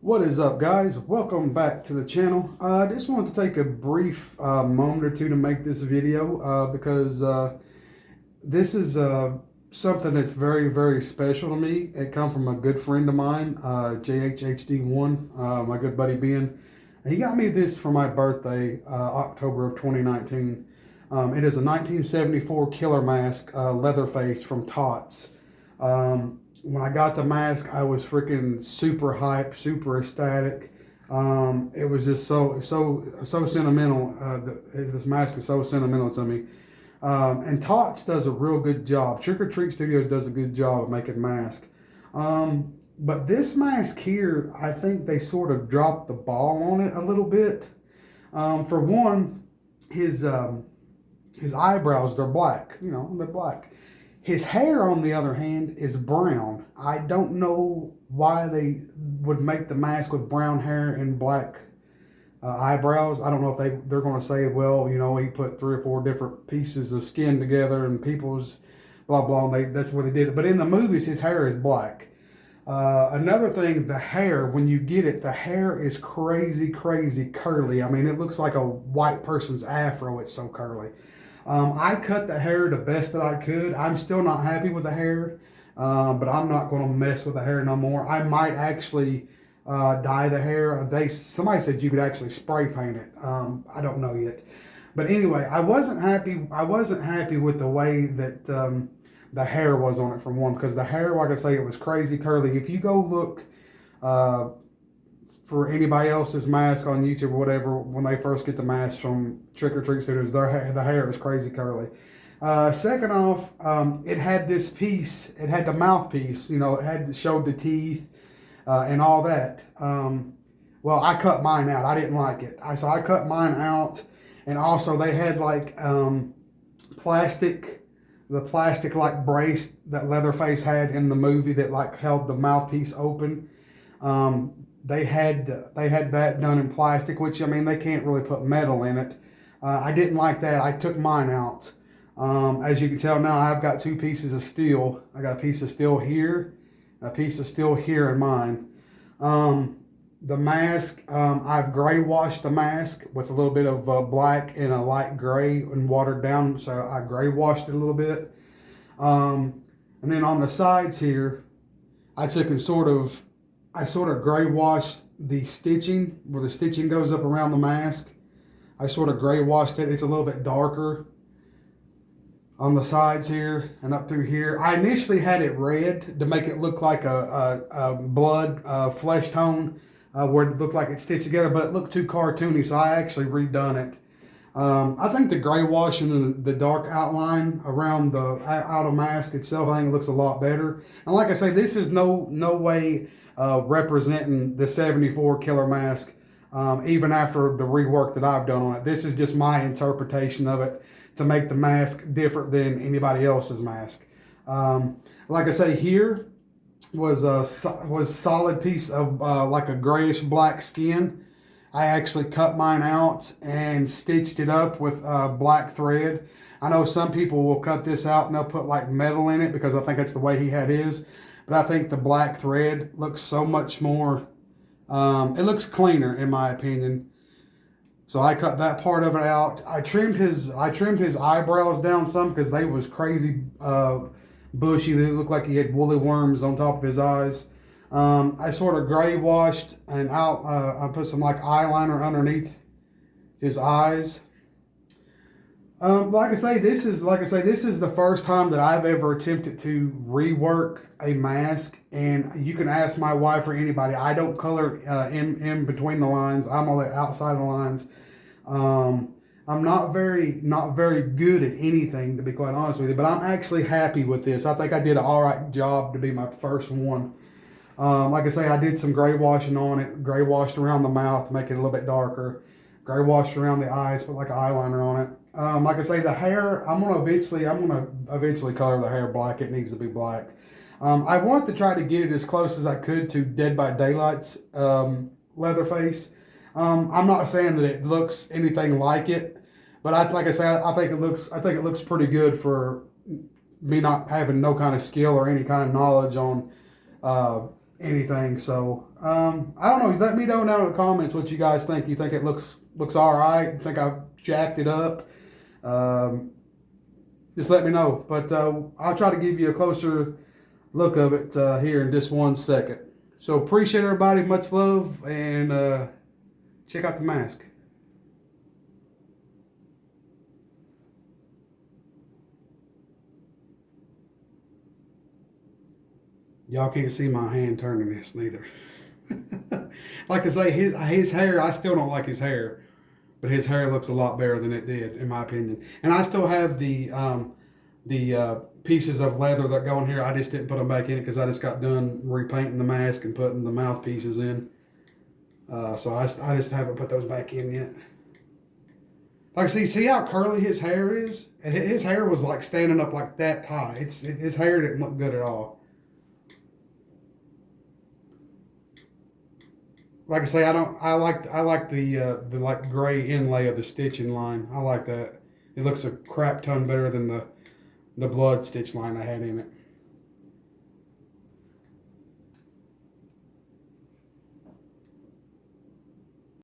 What is up, guys? Welcome back to the channel. I just wanted to take a brief moment or two to make this video because this is something that's very, very special to me. It come from a good friend of mine, JHHD1, my good buddy Ben. He got me this for my birthday, October of 2019. It is a 1974 killer mask, Leatherface from TOTS. When I got the mask, I was freaking super hyped, super ecstatic. It was just so sentimental. This mask is so sentimental to me. And Tots does a real good job. Trick or Treat Studios does a good job of making masks. But this mask here, I think they sort of dropped the ball on it a little bit. For one, his eyebrows, they're black. You know, they're black. His hair, on the other hand, is brown. I don't know why they would make the mask with brown hair and black eyebrows. I don't know if they're going to say, well, you know, he put 3 or 4 different pieces of skin together and people's blah, blah, and that's what they did. But in the movies, his hair is black. Another thing, the hair, when you get it, the hair is crazy, crazy curly. I mean, it looks like a white person's afro. It's so curly. I cut the hair the best that I could. I'm still not happy with the hair, but I'm not going to mess with the hair no more. I might actually dye the hair. Somebody said you could actually spray paint it. I don't know yet, but anyway, I wasn't happy. I wasn't happy with the way that the hair was on it, for one, because the hair, like I say, it was crazy curly. If you go look for anybody else's mask on YouTube or whatever, when they first get the mask from Trick or Treat Studios, the hair is crazy curly. Second off, it had this piece, it had the mouthpiece, you know, showed the teeth and all that. Well, I cut mine out. I didn't like it. So I cut mine out, and also they had like the plastic like brace that Leatherface had in the movie that like held the mouthpiece open. They had that done in plastic, which, I mean, they can't really put metal in it. I didn't like that. I took mine out. As you can tell now, I've got 2 pieces of steel. I got a piece of steel here, a piece of steel here in mine. The mask, I've gray washed the mask with a little bit of black and a light gray and watered down, so I gray washed it a little bit. And then on the sides here, I took and sort of gray washed the stitching, where the stitching goes up around the mask. I sort of gray washed it. It's a little bit darker on the sides here and up through here. I initially had it red to make it look like a blood flesh tone, where it looked like it stitched together, but it looked too cartoony, so I actually redone it. I think the gray wash and the dark outline around the outer mask itself, I think it looks a lot better. And like I say, this is no way representing the 74 killer mask, even after the rework that I've done on it. This is just my interpretation of it to make the mask different than anybody else's mask. Like I say, here was solid piece of like a grayish black skin. I actually cut mine out and stitched it up with black thread. I know some people will cut this out and they'll put like metal in it because I think that's the way he had his. But I think the black thread looks so much more, it looks cleaner in my opinion. So I cut that part of it out. I trimmed his eyebrows down some because they was crazy bushy. They looked like he had woolly worms on top of his eyes. I sort of gray washed and I put some like eyeliner underneath his eyes. Like I say, this is the first time that I've ever attempted to rework a mask, and you can ask my wife or anybody. I don't color in between the lines. I'm on the outside of the lines. I'm not very good at anything, to be quite honest with you, but I'm actually happy with this. I think I did an all right job to be my first one. Like I say, I did some gray washing on it, gray washed around the mouth, make it a little bit darker, gray washed around the eyes, put like an eyeliner on it. Like I say, the hair, I'm gonna eventually color the hair black. It needs to be black. I want to try to get it as close as I could to Dead by Daylight's Leatherface. I'm not saying that it looks anything like it, but like I say, I think it looks pretty good for me not having no kind of skill or any kind of knowledge on anything. So I don't know. Let me know down in the comments what you guys think. You think it looks all right? You think I jacked it up? Um, just let me know. But I'll try to give you a closer look of it here in just 1 second. So appreciate everybody. Much love, and check out the mask. Y'all can't see my hand turning this neither. Like I say, his hair, I still don't like his hair, but his hair looks a lot better than it did, in my opinion. And I still have the pieces of leather that go in here. I just didn't put them back in it because I just got done repainting the mask and putting the mouthpieces in. So I just haven't put those back in yet. Like, see how curly his hair is? His hair was like standing up like that high. His hair didn't look good at all. Like I say, I like the like gray inlay of the stitching line. I like that. It looks a crap ton better than the blood stitch line I had in it.